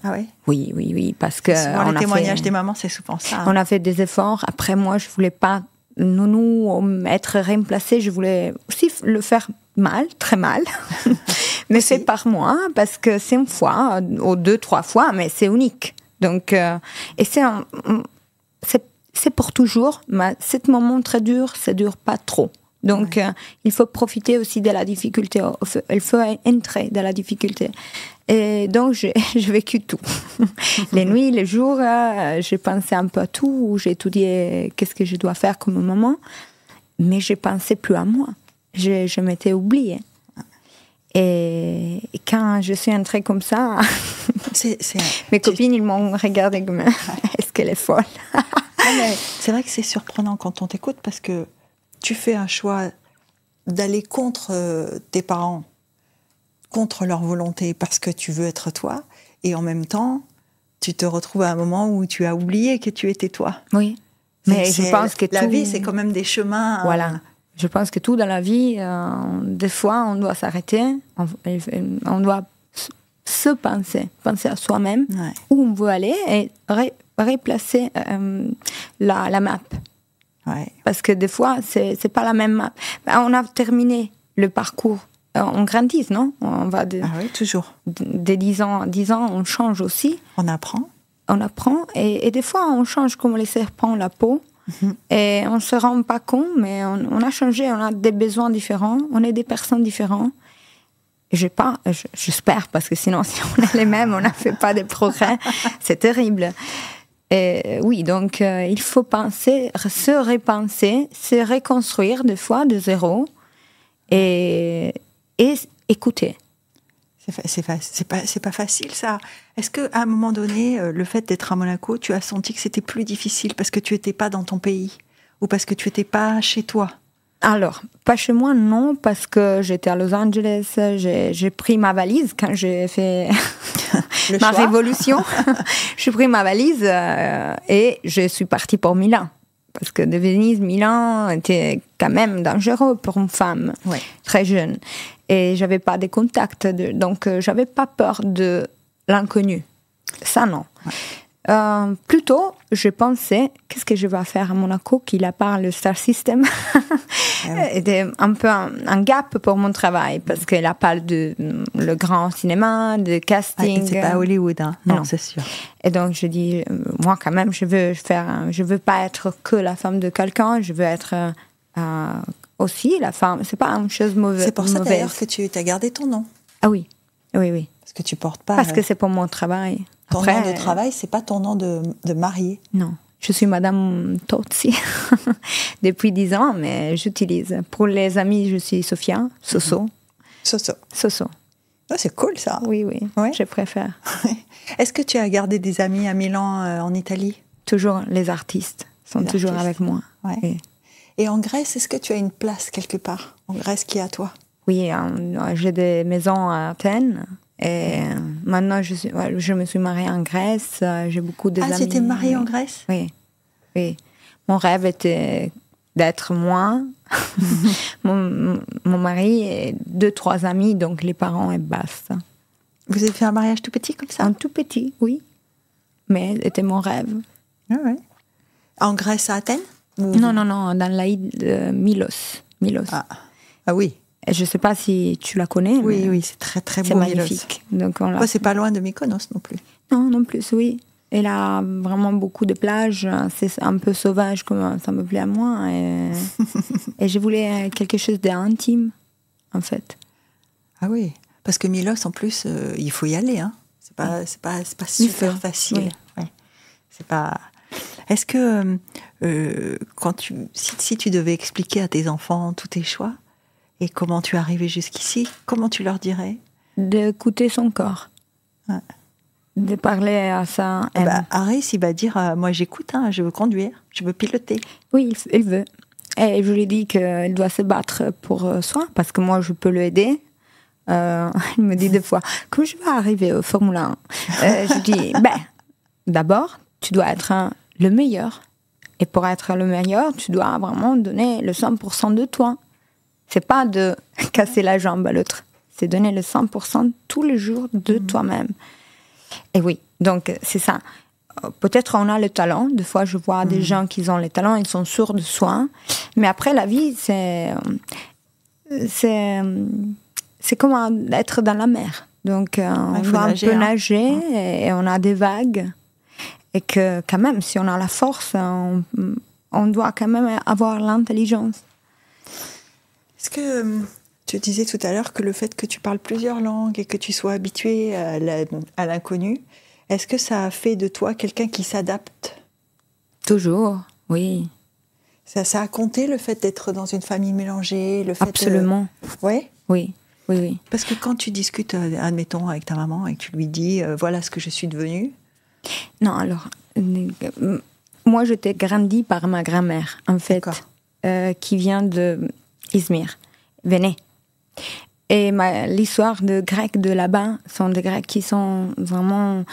Speaker 1: Ah ouais?
Speaker 2: Oui, parce que
Speaker 1: souvent les témoignages des mamans, c'est souvent ça.
Speaker 2: On a fait des efforts. Après, moi, je voulais pas être remplacée. Je voulais aussi le faire mal, très mal, mais fait par moi parce que c'est une fois ou 2-3 fois, mais c'est unique. Donc, et c'est pour toujours. Mais ce moment très dur, ça dure pas trop. Donc, il faut profiter aussi de la difficulté. Il faut entrer dans la difficulté. Et donc, j'ai vécu tout. Les nuits, les jours, j'ai pensé un peu à tout. J'ai étudié qu'est-ce que je dois faire comme maman. Mais je ne pensais plus à moi. Je m'étais oubliée. Et quand je suis entrée comme ça, mes copines, ils m'ont regardée comme est-ce qu'elle est folle?
Speaker 1: C'est vrai que c'est surprenant quand on t'écoute parce que tu fais un choix d'aller contre tes parents, contre leur volonté parce que tu veux être toi, et en même temps, tu te retrouves à un moment où tu as oublié que tu étais toi.
Speaker 2: Oui, mais je pense que
Speaker 1: la vie, c'est quand même des chemins.
Speaker 2: Voilà. Je pense que tout dans la vie, des fois, on doit s'arrêter, on doit se penser à soi-même, où on veut aller, et replacer la map.
Speaker 1: Ouais.
Speaker 2: Parce que des fois, c'est pas la même map. On a terminé le parcours. On grandit, non? On va
Speaker 1: oui, toujours.
Speaker 2: Des 10 ans, on change aussi.
Speaker 1: On apprend.
Speaker 2: Et des fois, on change comme les serpents la peau. Et on ne se rend pas compte, mais on a changé, on a des besoins différents, on est des personnes différentes. J'espère, parce que sinon, si on est les mêmes, on n'a fait pas de progrès. C'est terrible. Et oui, donc il faut penser, se repenser, se reconstruire des fois de zéro et écouter.
Speaker 1: C'est pas facile, ça. Est-ce qu'à un moment donné, le fait d'être à Monaco, tu as senti que c'était plus difficile parce que tu n'étais pas dans ton pays ou parce que tu n'étais pas chez toi?
Speaker 2: Alors, pas chez moi, non, parce que j'étais à Los Angeles, j'ai pris ma valise quand j'ai fait ma révolution. J'ai pris ma valise et je suis partie pour Milan. Parce que de Venise, Milan était quand même dangereux pour une femme très jeune. Et j'avais pas de contacts, donc j'avais pas peur de l'inconnu. Ça, non. Plutôt, je pensais, qu'est-ce que je vais faire à Monaco, qu'il a pas le Star System. C'était un peu un gap pour mon travail, parce qu'il n'a pas le grand cinéma, de casting.
Speaker 1: C'est pas Hollywood, hein. Non, c'est sûr.
Speaker 2: Et donc, je dis, moi, quand même, je veux pas être que la femme de quelqu'un, je veux être aussi la femme. C'est pas une chose mauvaise.
Speaker 1: C'est pour ça, d'ailleurs, que tu as gardé ton nom.
Speaker 2: Ah oui.
Speaker 1: Parce que tu portes pas...
Speaker 2: Parce que c'est pour mon travail.
Speaker 1: Ton nom de travail, c'est pas ton nom de mariée.
Speaker 2: Non. Je suis Madame Tozzi depuis 10 ans, mais j'utilise. Pour les amis, je suis Sofia, Soso.
Speaker 1: Soso. Oh, c'est cool ça.
Speaker 2: Oui,
Speaker 1: ouais.
Speaker 2: Je préfère.
Speaker 1: Est-ce que tu as gardé des amis à Milan, en Italie?
Speaker 2: Toujours, les artistes sont toujours avec moi.
Speaker 1: Ouais. Et en Grèce, est-ce que tu as une place quelque part en Grèce qui est à toi?
Speaker 2: Oui, j'ai des maisons à Athènes. Et maintenant, je me suis mariée en Grèce. J'ai beaucoup d'amis.
Speaker 1: Ah, tu étais mariée en Grèce?
Speaker 2: Oui. Mon rêve était d'être moi, mon mari et 2-3 amis, donc les parents et basta.
Speaker 1: Vous avez fait un mariage tout petit comme ça?
Speaker 2: Un tout petit, oui. Mais c'était mon rêve.
Speaker 1: Ah ouais. En Grèce, à Athènes?
Speaker 2: Non, dans l'île de Milos.
Speaker 1: Ah oui.
Speaker 2: Et je ne sais pas si tu la connais.
Speaker 1: Oui, c'est très très beau.
Speaker 2: C'est magnifique. Donc
Speaker 1: c'est pas loin de Mykonos non plus.
Speaker 2: Non plus, oui. Elle a vraiment beaucoup de plages. C'est un peu sauvage, comme ça me plaît à moi. Et je voulais quelque chose d'intime, en fait.
Speaker 1: Ah oui, parce que Milos, en plus, il faut y aller. Hein. C'est pas super facile.
Speaker 2: Oui.
Speaker 1: Ouais. C'est pas. Est-ce que si tu devais expliquer à tes enfants tous tes choix et comment tu es arrivé jusqu'ici, comment tu leur dirais?
Speaker 2: D'écouter son corps.
Speaker 1: Ouais.
Speaker 2: De parler à ça.
Speaker 1: Aris, il va dire moi j'écoute, hein, je veux conduire, je veux piloter.
Speaker 2: Oui, il veut. Et je lui dis qu'il doit se battre pour soi, parce que moi je peux l'aider. Il me dit des fois, comment je vais arriver au Formule 1? Je dis, d'abord, tu dois être le meilleur. Et pour être le meilleur, tu dois vraiment donner le 100% de toi. C'est pas de casser la jambe à l'autre, c'est donner le 100% tous les jours de toi-même. Et oui, donc c'est ça. Peut-être on a le talent. Des fois, je vois des gens qui ont le talent, ils sont sûrs de soi. Mais après, la vie, c'est comme être dans la mer. Donc, on doit un peu nager et on a des vagues. Et que quand même, si on a la force, on doit quand même avoir l'intelligence.
Speaker 1: Est-ce que tu disais tout à l'heure que le fait que tu parles plusieurs langues et que tu sois habitué à l'inconnu, est-ce que ça a fait de toi quelqu'un qui s'adapte?
Speaker 2: Toujours, oui.
Speaker 1: Ça a compté, le fait d'être dans une famille mélangée, le fait
Speaker 2: Absolument.
Speaker 1: Ouais.
Speaker 2: Oui.
Speaker 1: Parce que quand tu discutes, admettons, avec ta maman et que tu lui dis voilà ce que je suis devenue.
Speaker 2: Non, alors, moi j'étais grandie par ma grand-mère, en fait, qui vient de Izmir, Venez. Et l'histoire de Grecs de là-bas sont des Grecs qui sont vraiment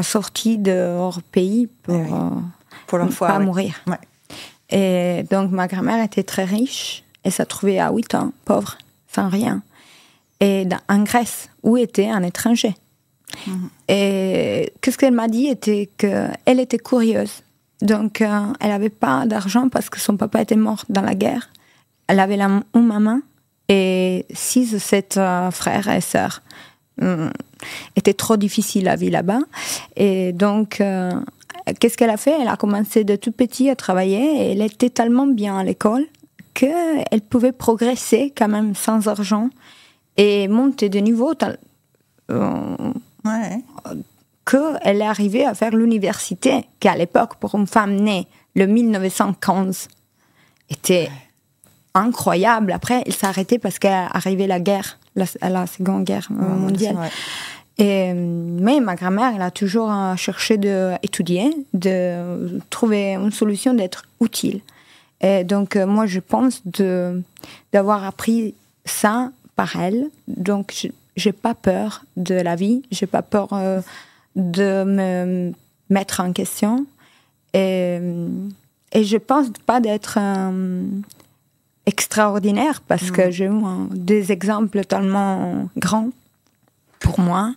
Speaker 2: sortis de leur pays pour
Speaker 1: leur foi,
Speaker 2: pas mourir.
Speaker 1: Ouais.
Speaker 2: Et donc ma grand-mère était très riche et s'est trouvée à 8 ans, pauvre, sans rien. Et en Grèce, où était un étranger. Et ce qu'elle m'a dit était qu'elle était curieuse. Donc elle n'avait pas d'argent parce que son papa était mort dans la guerre. Elle avait une maman et 6 ou 7 frères et sœurs. Était trop difficile la vie là-bas. Et donc, qu'est-ce qu'elle a fait? Elle a commencé de tout petit à travailler et elle était tellement bien à l'école qu'elle pouvait progresser quand même sans argent et monter de niveau qu'elle est arrivée à faire l'université, qui à l'époque, pour une femme née le 1915, était incroyable. Après, elle s'est arrêtée parce qu'est arrivée la guerre, la Seconde Guerre mondiale. Mais ma grand-mère, elle a toujours cherché d'étudier, de trouver une solution d'être utile. Et donc, moi, je pense d'avoir appris ça par elle. Donc, j'ai pas peur de la vie, j'ai pas peur de me mettre en question. Et je pense pas d'être extraordinaire parce que j'ai eu des exemples tellement grands pour moi.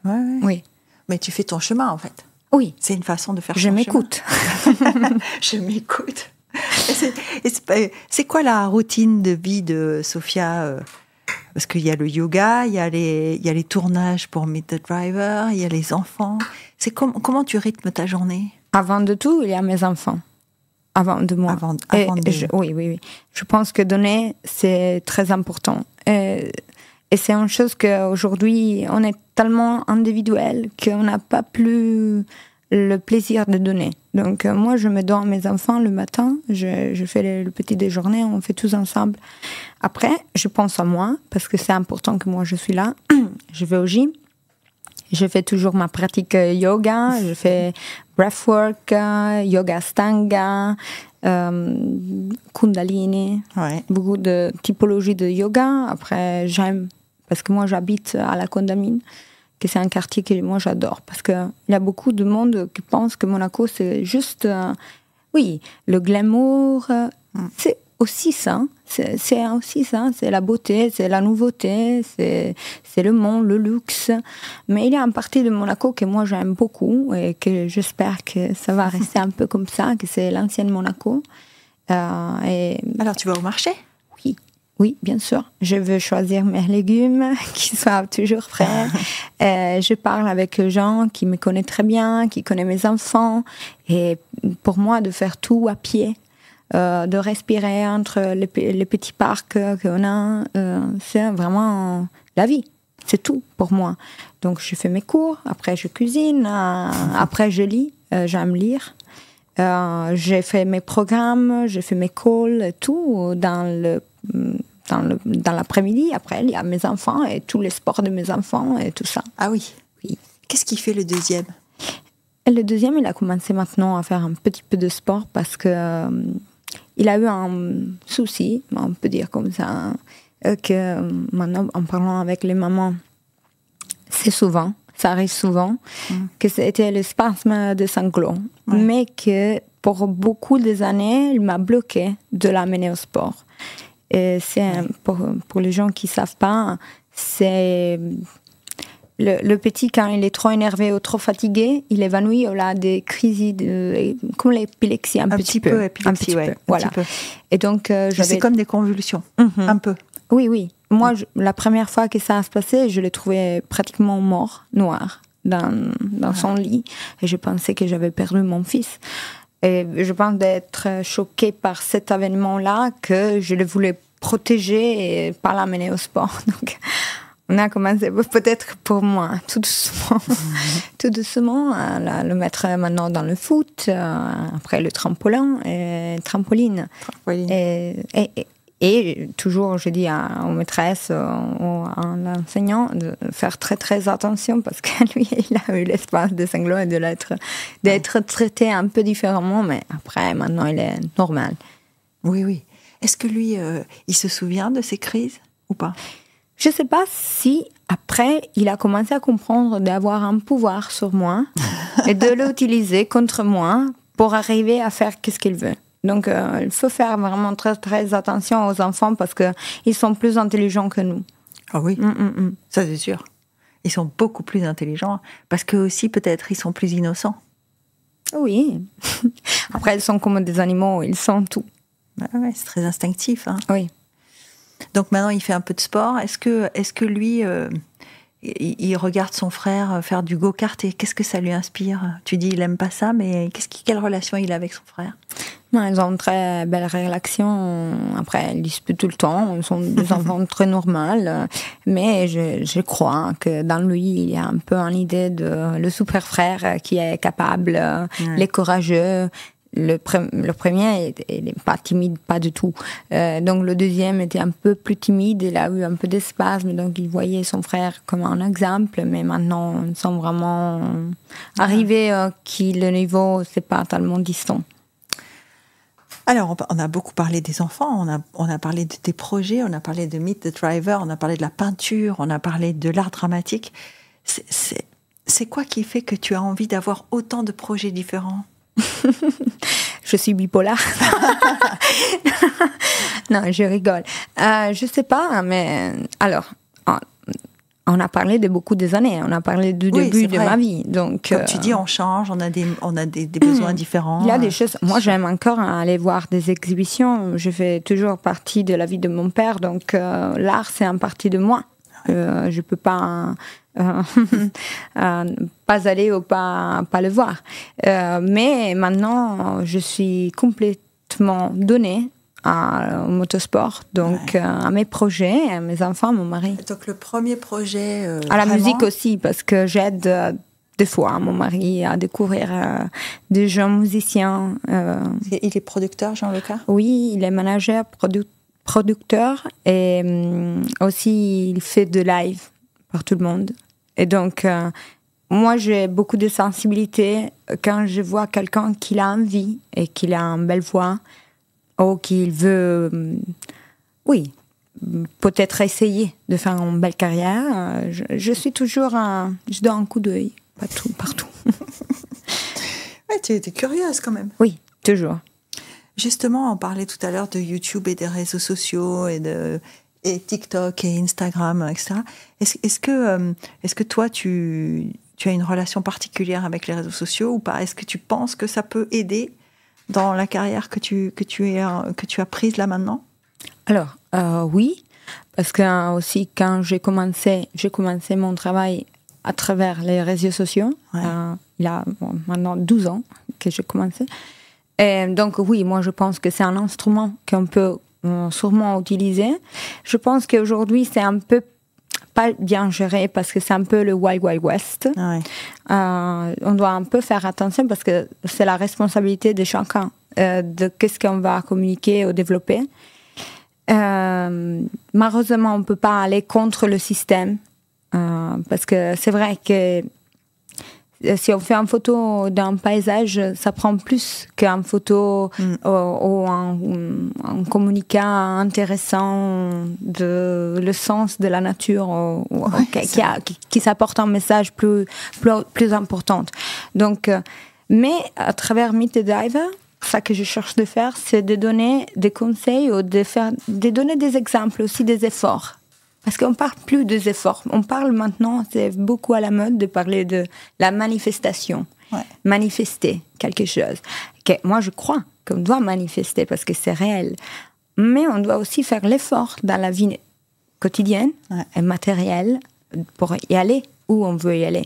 Speaker 2: Oui.
Speaker 1: Mais tu fais ton chemin, en fait.
Speaker 2: Oui.
Speaker 1: C'est une façon de faire
Speaker 2: Je m'écoute.
Speaker 1: Je m'écoute. C'est quoi la routine de vie de Sofia? Parce qu'il y a le yoga, il y a les tournages pour Meet the Driver, il y a les enfants. Comment tu rythmes ta journée?
Speaker 2: Avant de tout, il y a mes enfants. Avant de moi. Oui. Je pense que donner, c'est très important. Et c'est une chose qu'aujourd'hui, on est tellement individuel qu'on n'a pas plus le plaisir de donner. Donc moi, je me donne à mes enfants le matin, je fais le petit déjeuner, on fait tous ensemble. Après, je pense à moi, parce que c'est important que moi je suis là. Je vais au gym, je fais toujours ma pratique yoga, je fais breathwork, yoga stanga, kundalini, beaucoup de typologies de yoga. Après, j'aime, parce que moi j'habite à la Condamine, que c'est un quartier que moi j'adore, parce qu'il y a beaucoup de monde qui pense que Monaco c'est juste, le glamour, c'est aussi ça, c'est aussi ça, c'est la beauté, c'est la nouveauté, c'est le monde, le luxe, mais il y a une partie de Monaco que moi j'aime beaucoup et que j'espère que ça va rester un peu comme ça, que c'est l'ancienne Monaco.
Speaker 1: Alors tu vas au marché ?
Speaker 2: Oui, bien sûr. Je veux choisir mes légumes qui soient toujours frais. Je parle avec les gens qui me connaissent très bien, qui connaissent mes enfants. Et pour moi, de faire tout à pied, de respirer entre les petits parcs qu'on a, c'est vraiment la vie. C'est tout pour moi. Donc, je fais mes cours, après je cuisine, après je lis, j'aime lire. J'ai fait mes programmes, j'ai fait mes calls, tout dans l'après-midi. Après, il y a mes enfants et tous les sports de mes enfants et tout ça.
Speaker 1: Ah oui. Qu'est-ce qui fait le deuxième ?
Speaker 2: Et le deuxième, il a commencé maintenant à faire un petit peu de sport parce que il a eu un souci, on peut dire comme ça, que maintenant, en parlant avec les mamans, ça arrive souvent, que c'était le spasme de sanglot, mais que pour beaucoup des années, il m'a bloqué de l'amener au sport. Et c'est pour les gens qui ne savent pas, c'est le petit, quand il est trop énervé ou trop fatigué, il évanouit, il a des crises comme l'épilepsie, un petit peu.
Speaker 1: Épilepsie,
Speaker 2: voilà.
Speaker 1: Petit peu.
Speaker 2: Et donc,
Speaker 1: c'est comme des convulsions, un peu.
Speaker 2: Oui. Moi, la première fois que ça se passait, je l'ai trouvé pratiquement mort, noir, dans son lit. Et je pensais que j'avais perdu mon fils. Et je pense d'être choquée par cet événement-là que je le voulais protéger et pas l'amener au sport. Donc, on a commencé, peut-être pour moi, tout doucement, à le mettre maintenant dans le foot, après le trampoline. Et toujours, je dis aux maîtresses, à l'enseignant, de faire très très attention parce que lui, il a eu l'espace de sanglot et d'être traité un peu différemment, mais après, maintenant, il est normal.
Speaker 1: Oui. Est-ce que lui, il se souvient de ces crises ou pas ?
Speaker 2: Je ne sais pas si, après, il a commencé à comprendre d'avoir un pouvoir sur moi et de l'utiliser contre moi pour arriver à faire ce qu'il veut. Donc, il faut faire vraiment très, très attention aux enfants parce qu'ils sont plus intelligents que nous.
Speaker 1: Ah oui, ça c'est sûr. Ils sont beaucoup plus intelligents parce qu'eux aussi, peut-être, ils sont plus innocents.
Speaker 2: Oui. Après, ils sont comme des animaux, ils sentent tout.
Speaker 1: Ouais, c'est très instinctif. Hein.
Speaker 2: Oui.
Speaker 1: Donc maintenant, il fait un peu de sport. Est-ce que lui, il regarde son frère faire du go-kart et qu'est-ce que ça lui inspire ? Tu dis il n'aime pas ça, mais quelle relation il a avec son frère ?
Speaker 2: Non, ils ont une très belle relation. Après, ils disputent tout le temps. Ils sont des enfants très normaux. Mais je crois que dans lui, il y a un peu une idée de le super frère qui est capable, les courageux. Le premier, il n'est pas timide, pas du tout. Donc le deuxième était un peu plus timide. Il a eu un peu d'espace, donc il voyait son frère comme un exemple. Mais maintenant, ils sont vraiment arrivés le niveau, c'est pas tellement distant.
Speaker 1: Alors, on a beaucoup parlé des enfants, on a parlé de tes projets, on a parlé de Meet the Driver, on a parlé de la peinture, on a parlé de l'art dramatique. C'est quoi qui fait que tu as envie d'avoir autant de projets différents ?
Speaker 2: Je suis bipolaire. Non, je rigole. Je sais pas, mais alors, on a parlé de beaucoup des années. On a parlé du début de ma vie. Donc,
Speaker 1: comme tu dis, on change, on a des besoins différents.
Speaker 2: Il y a des choses. Moi, j'aime encore aller voir des exhibitions. Je fais toujours partie de la vie de mon père. Donc, l'art, c'est une partie de moi. Je peux pas pas aller ou pas le voir. Mais maintenant, je suis complètement donnée au motosport, donc à mes projets, à mes enfants, à mon mari.
Speaker 1: Donc le premier projet...
Speaker 2: à la musique aussi, parce que j'aide des fois mon mari à découvrir des jeunes musiciens.
Speaker 1: Il est producteur, Gianluca?
Speaker 2: Oui, il est manager, producteur et aussi il fait de live pour tout le monde. Et donc, moi, j'ai beaucoup de sensibilité quand je vois quelqu'un qui a envie et qui a une belle voix ou qu'il veut, oui, peut-être essayer de faire une belle carrière. Je suis toujours, je donne un coup d'œil partout.
Speaker 1: Ouais, tu es curieuse quand même.
Speaker 2: Oui, toujours.
Speaker 1: Justement, on parlait tout à l'heure de YouTube et des réseaux sociaux et TikTok et Instagram, etc. Est-ce que toi, tu as une relation particulière avec les réseaux sociaux ou pas? Est-ce que tu penses que ça peut aider dans la carrière que tu as prise là maintenant?
Speaker 2: Alors, oui, parce que aussi quand j'ai commencé mon travail à travers les réseaux sociaux.
Speaker 1: Ouais.
Speaker 2: Il y a maintenant 12 ans que j'ai commencé. Et donc oui, moi je pense que c'est un instrument qu'on peut sûrement utiliser. Je pense qu'aujourd'hui c'est un peu pas bien géré parce que c'est un peu le Wild Wild West.
Speaker 1: Ouais.
Speaker 2: On doit un peu faire attention parce que c'est la responsabilité de chacun de qu'est-ce qu'on va communiquer ou développer. Malheureusement, on ne peut pas aller contre le système parce que c'est vrai que si on fait une photo d'un paysage, ça prend plus qu'une photo ou un communiqué intéressant de le sens de la nature qui s'apporte un message plus important. Donc, mais à travers Meet the Diver, ça que je cherche de faire, c'est de donner des conseils ou de donner des exemples aussi des efforts. Parce qu'on ne parle plus des efforts. On parle maintenant, c'est beaucoup à la mode de parler de la manifestation. Ouais. Manifester quelque chose. Moi, je crois qu'on doit manifester parce que c'est réel. Mais on doit aussi faire l'effort dans la vie quotidienne et matérielle pour y aller où on veut y aller.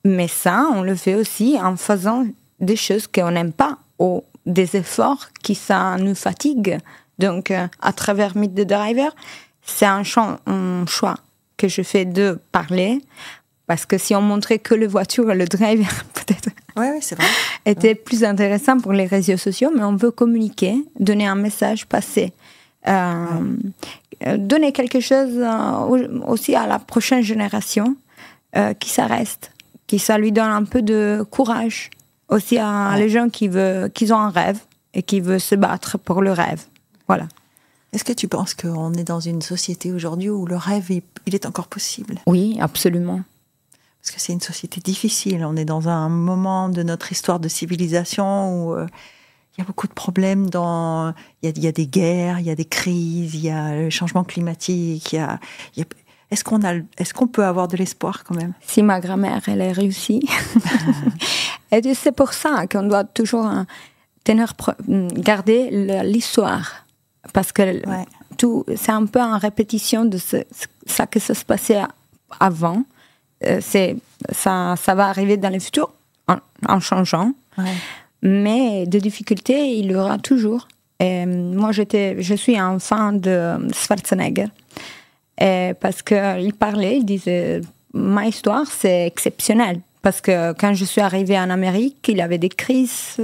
Speaker 2: Mais ça, on le fait aussi en faisant des choses qu'on n'aime pas ou des efforts qui ça nous fatigue. Donc, à travers Meet the Diver, c'est un choix que je fais de parler, parce que si on montrait que les voitures et le driver, peut-être,
Speaker 1: c'est vrai.
Speaker 2: était plus intéressant pour les réseaux sociaux, mais on veut communiquer, donner un message, passer. Donner quelque chose aussi à la prochaine génération, qui ça reste, qui ça lui donne un peu de courage, aussi à les gens qui ont un rêve et qui veulent se battre pour le rêve. Voilà.
Speaker 1: Est-ce que tu penses qu'on est dans une société aujourd'hui où le rêve, il est encore possible?
Speaker 2: Oui, absolument.
Speaker 1: Parce que c'est une société difficile. On est dans un moment de notre histoire de civilisation où il y a beaucoup de problèmes. Il y a des guerres, il y a des crises, il y a le changement climatique. Est-ce qu'on peut avoir de l'espoir quand même?
Speaker 2: Si ma grand-mère, elle a réussi. Et c'est pour ça qu'on doit toujours garder l'histoire. Parce que c'est un peu en répétition de ça que ça se passait avant. Ça va arriver dans le futur en changeant. Ouais. Mais des difficultés, il y aura toujours. Et moi, je suis un fan de Schwarzenegger. Et parce qu'il parlait, il disait, ma histoire, c'est exceptionnel. Parce que quand je suis arrivée en Amérique, il y avait des crises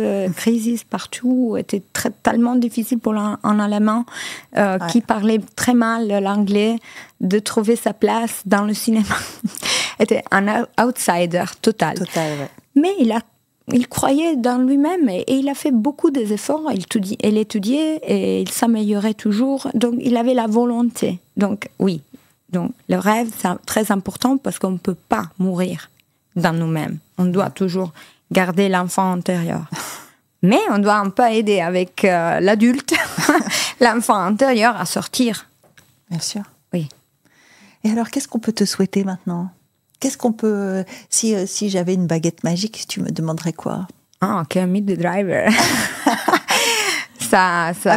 Speaker 2: partout. C'était tellement difficile pour un Allemand qui parlait très mal l'anglais de trouver sa place dans le cinéma. Il était un outsider total. Mais il croyait dans lui-même et il a fait beaucoup d'efforts. Il étudiait et il s'améliorait toujours. Donc, il avait la volonté. Donc, oui. Donc, le rêve, c'est très important parce qu'on ne peut pas mourir dans nous-mêmes. On doit toujours garder l'enfant intérieur. Mais on doit un peu aider avec l'adulte, l'enfant intérieur à sortir.
Speaker 1: Bien sûr.
Speaker 2: Oui.
Speaker 1: Et alors, qu'est-ce qu'on peut te souhaiter maintenant? Qu'est-ce qu'on peut... Si j'avais une baguette magique, tu me demanderais quoi?
Speaker 2: Meet the Driver.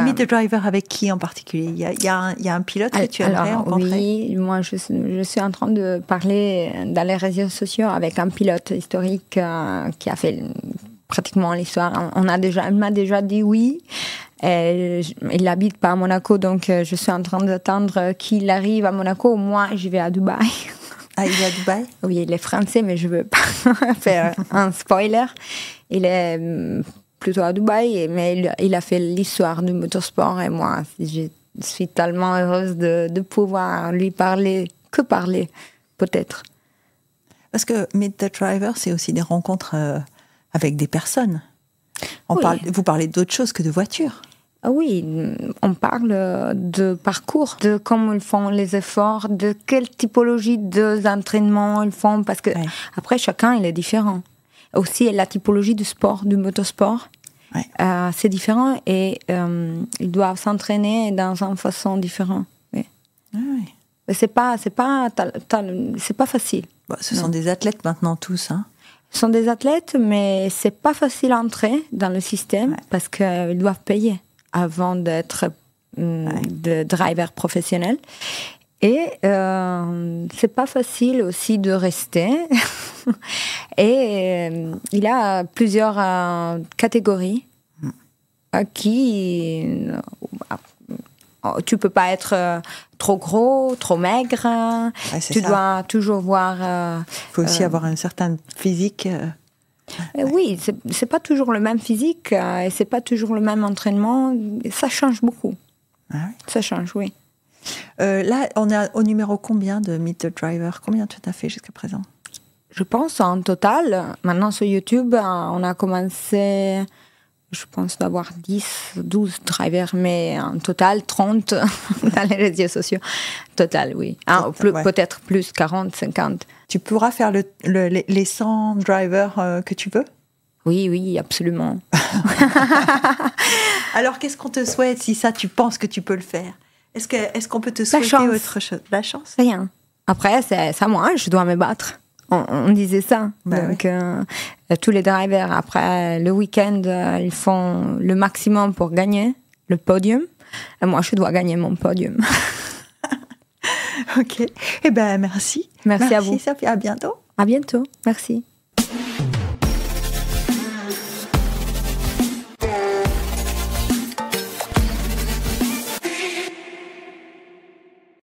Speaker 1: Meet the Driver avec qui en particulier? Il y a un pilote que tu aimerais rencontrer?
Speaker 2: Oui, moi je suis en train de parler dans les réseaux sociaux avec un pilote historique qui a fait pratiquement l'histoire. Il m'a déjà dit oui. Il n'habite pas à Monaco, donc je suis en train d'attendre qu'il arrive à Monaco. Moi, je vais à Dubaï.
Speaker 1: Ah, il est à Dubaï?
Speaker 2: Oui, il est français, mais je veux pas faire un spoiler. Il est plutôt à Dubaï, mais il a fait l'histoire du motorsport et moi, je suis tellement heureuse de pouvoir lui parler, peut-être.
Speaker 1: Parce que Meet the Driver, c'est aussi des rencontres avec des personnes. Vous parlez d'autre chose que de voitures.
Speaker 2: Oui, on parle de parcours, de comment ils font les efforts, de quelle typologie d'entraînement ils font, parce que après chacun il est différent. Aussi la typologie du sport, du motosport, c'est différent et ils doivent s'entraîner dans une façon différente. Oui. Mais c'est pas facile.
Speaker 1: Bon, ce sont des athlètes maintenant tous, hein.
Speaker 2: Ce sont des athlètes, mais c'est pas facile à entrer dans le système parce qu'ils doivent payer avant d'être de driver professionnel. Et c'est pas facile aussi de rester. Et il y a plusieurs catégories qui... tu peux pas être trop gros, trop maigre. Tu dois toujours voir...
Speaker 1: Il faut aussi avoir un certain physique...
Speaker 2: Oui, c'est pas toujours le même physique et c'est pas toujours le même entraînement. Ça change beaucoup. Ça change, oui.
Speaker 1: Là, on est au numéro combien de Meet the Driver? Combien tu as fait jusqu'à présent?
Speaker 2: Je pense en total. Maintenant sur YouTube, on a commencé, je pense, d'avoir 10, 12 drivers, mais en total 30 dans les réseaux sociaux. Total, oui. Peut-être plus, 40, 50.
Speaker 1: Tu pourras faire les 100 drivers que tu veux?
Speaker 2: Oui, absolument.
Speaker 1: Alors, qu'est-ce qu'on te souhaite si ça, tu penses que tu peux le faire? Est-ce qu'on peut te souhaiter autre chose? La chance?
Speaker 2: Rien. Après, c'est à moi, je dois me battre. On disait ça. Donc, tous les drivers, après le week-end, ils font le maximum pour gagner le podium. Et moi, je dois gagner mon podium.
Speaker 1: Ok. Eh bien, merci.
Speaker 2: Merci à vous.
Speaker 1: Sophie, à bientôt.
Speaker 2: À bientôt. Merci.